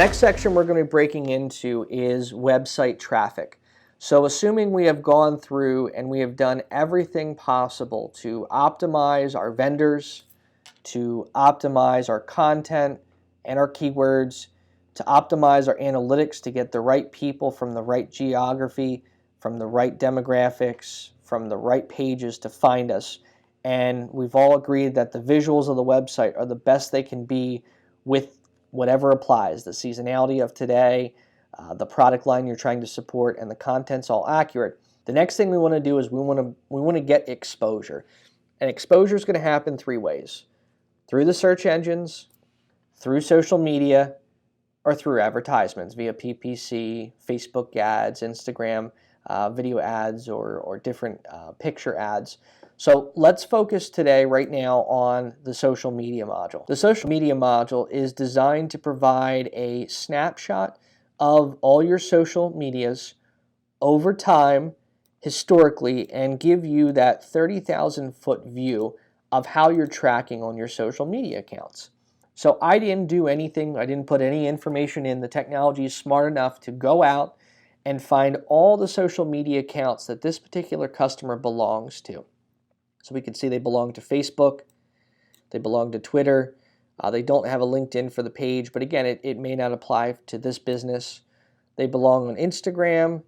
next section we're going to be breaking into is website traffic. So assuming we have gone through and we have done everything possible to optimize our vendors, to optimize our content and our keywords, to optimize our analytics to get the right people from the right geography, from the right demographics, from the right pages to find us. And we've all agreed that the visuals of the website are the best they can be with whatever applies, the seasonality of today, the product line you're trying to support, and the content's all accurate. The next thing we want to do is we want to get exposure. And exposure is going to happen three ways: through the search engines, through social media, or through advertisements via PPC, Facebook ads, Instagram video ads, or different picture ads. So let's focus today, right now, on the social media module. The social media module is designed to provide a snapshot of all your social medias over time, historically, and give you that 30,000 foot view of how you're tracking on your social media accounts. So I didn't do anything, I didn't put any information in. The technology is smart enough to go out and find all the social media accounts that this particular customer belongs to. So we can see they belong to Facebook, they belong to Twitter, they don't have a LinkedIn for the page, but again, it may not apply to this business. They belong on Instagram,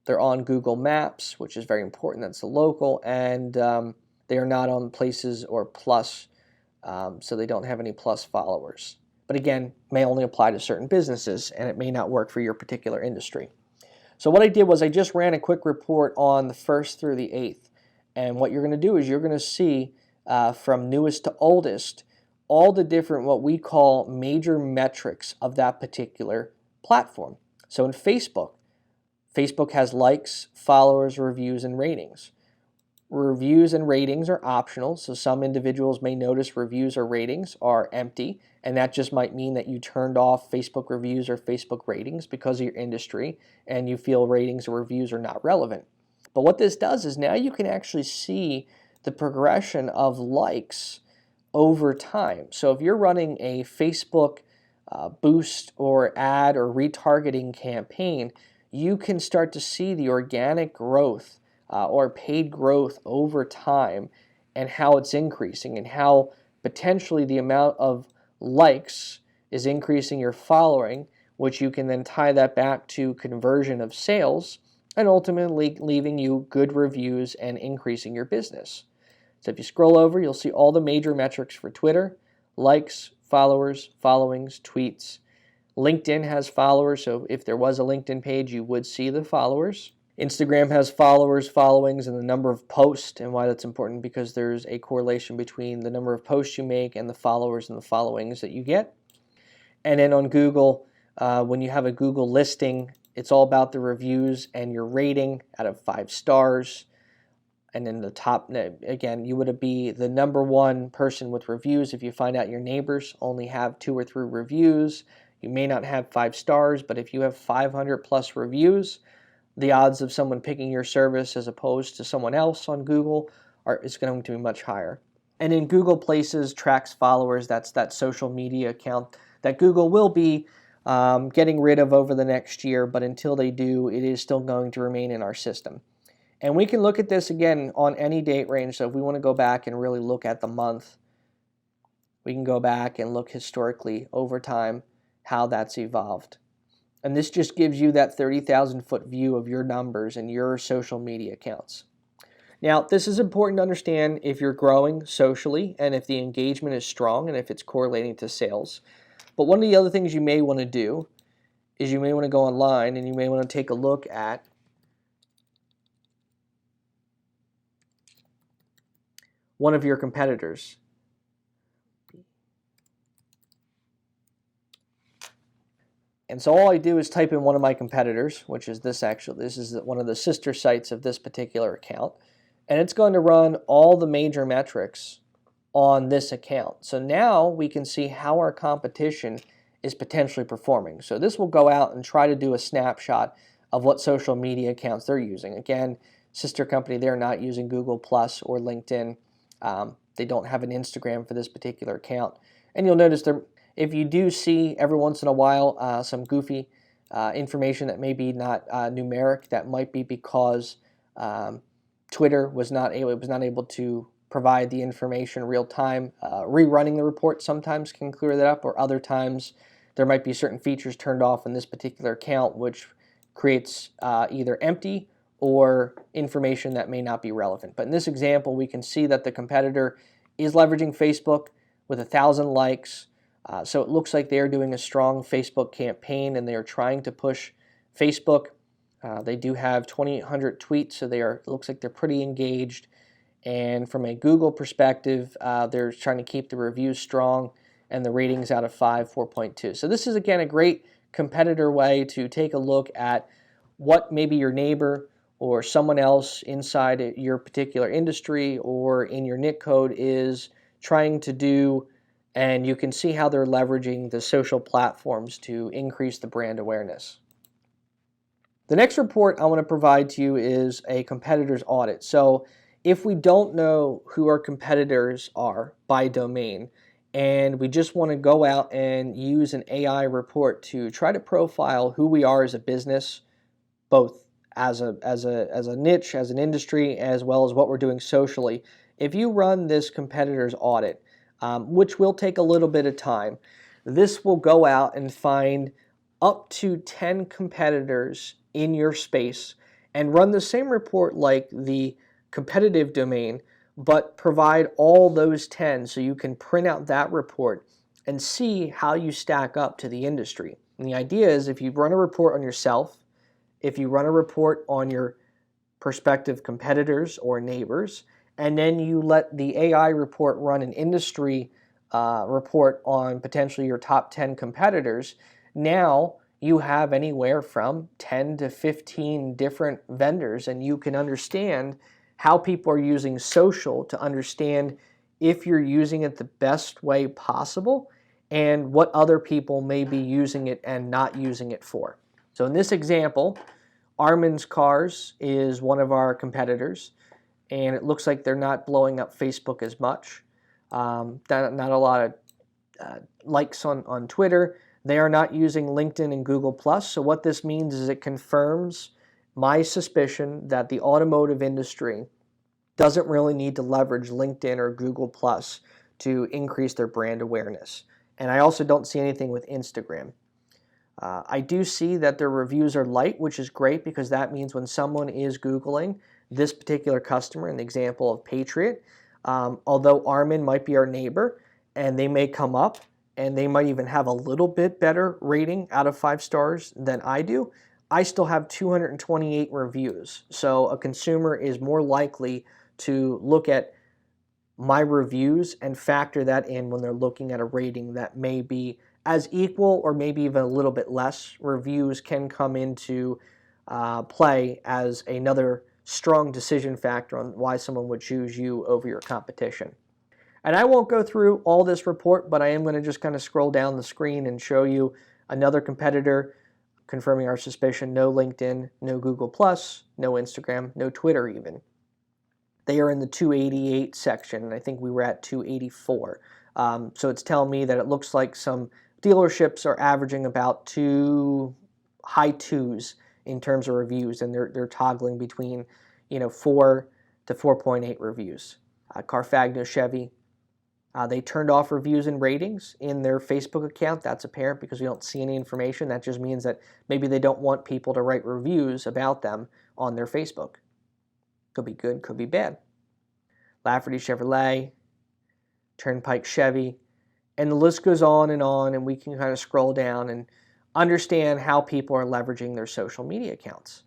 they're on Google Maps, which is very important, that's the local, and they are not on Places or Plus, so they don't have any Plus followers. But again, may only apply to certain businesses, and it may not work for your particular industry. So what I did was I just ran a quick report on the 1st through the 8th. And what you're going to do is you're going to see from newest to oldest all the different what we call major metrics of that particular platform. So in Facebook, Facebook has likes, followers, reviews, and ratings. Reviews and ratings are optional, so some individuals may notice reviews or ratings are empty, and that just might mean that you turned off Facebook reviews or Facebook ratings because of your industry and you feel ratings or reviews are not relevant. But what this does is now you can actually see the progression of likes over time. So if you're running a Facebook boost or ad or retargeting campaign, you can start to see the organic growth or paid growth over time and how it's increasing and how potentially the amount of likes is increasing your following, which you can then tie that back to conversion of sales and ultimately leaving you good reviews and increasing your business. So if you scroll over, you'll see all the major metrics for Twitter: likes, followers, followings, tweets. LinkedIn has followers, so if there was a LinkedIn page, you would see the followers. Instagram has followers, followings, and the number of posts, and why that's important because there's a correlation between the number of posts you make and the followers and the followings that you get. And then on Google, when you have a Google listing, it's all about the reviews and your rating out of 5 stars. And then the top, again, you would be the number one person with reviews. If you find out your neighbors only have 2 or 3 reviews, you may not have 5 stars, but if you have 500 plus reviews, the odds of someone picking your service as opposed to someone else on Google is going to be much higher. And in Google Places tracks followers, that's that social media account that Google will be getting rid of over the next year, but until they do, it is still going to remain in our system. And we can look at this again on any date range. So if we want to go back and really look at the month, we can go back and look historically over time how that's evolved. And this just gives you that 30,000 foot view of your numbers and your social media accounts. Now, this is important to understand if you're growing socially and if the engagement is strong and if it's correlating to sales. But one of the other things you may want to do is you may want to go online and you may want to take a look at one of your competitors. And so all I do is type in one of my competitors, which is this actually. This is one of the sister sites of this particular account. And it's going to run all the major metrics on this account. So now we can see how our competition is potentially performing. So this will go out and try to do a snapshot of what social media accounts they're using. Again, sister company, they're not using Google Plus or LinkedIn. They don't have an Instagram for this particular account. And you'll notice if you do see every once in a while some goofy information that may be not numeric, that might be because Twitter was not able to provide the information real time. Rerunning the report sometimes can clear that up, or other times there might be certain features turned off in this particular account, which creates either empty or information that may not be relevant. But in this example, we can see that the competitor is leveraging Facebook with 1,000 likes. So it looks like they're doing a strong Facebook campaign and they are trying to push Facebook. They do have 2,800 tweets, so it looks like they're pretty engaged. And from a Google perspective, they're trying to keep the reviews strong and the ratings out of 5, 4.2. So this is, again, a great competitor way to take a look at what maybe your neighbor or someone else inside your particular industry or in your NIC code is trying to do, and you can see how they're leveraging the social platforms to increase the brand awareness. The next report I want to provide to you is a competitor's audit. So if we don't know who our competitors are by domain, and we just want to go out and use an AI report to try to profile who we are as a business, both as a niche, as an industry, as well as what we're doing socially. If you run this competitor's audit, which will take a little bit of time, this will go out and find up to 10 competitors in your space and run the same report like the competitive domain, but provide all those 10 so you can print out that report and see how you stack up to the industry. And the idea is, if you run a report on yourself, if you run a report on your prospective competitors or neighbors, and then you let the AI report run an industry report on potentially your top 10 competitors, now you have anywhere from 10 to 15 different vendors, and you can understand how people are using social to understand if you're using it the best way possible and what other people may be using it and not using it for. So in this example, Armin's Cars is one of our competitors, and it looks like they're not blowing up Facebook as much. Not a lot of likes on Twitter. They are not using LinkedIn and Google+. So what this means is it confirms my suspicion that the automotive industry doesn't really need to leverage LinkedIn or Google+ to increase their brand awareness. And I also don't see anything with Instagram. I do see that their reviews are light, which is great, because that means when someone is Googling this particular customer, in the example of Patriot, although Armin might be our neighbor and they may come up and they might even have a little bit better rating out of 5 stars than I do, I still have 228 reviews. So a consumer is more likely to look at my reviews and factor that in when they're looking at a rating that may be as equal or maybe even a little bit less. Reviews can come into play as another strong decision factor on why someone would choose you over your competition. And I won't go through all this report, but I am going to just kind of scroll down the screen and show you another competitor confirming our suspicion. No LinkedIn, no Google+, no Instagram, no Twitter even. They are in the 288 section, and I think we were at 284. So it's telling me that it looks like some dealerships are averaging about high twos in terms of reviews, and they're toggling between 4 to 4.8 reviews. Carfagno Chevy, they turned off reviews and ratings in their Facebook account. That's apparent because we don't see any information. That just means that maybe they don't want people to write reviews about them on their Facebook. Could be good, could be bad. Lafferty Chevrolet, Turnpike Chevy, and the list goes on, and we can kind of scroll down and understand how people are leveraging their social media accounts.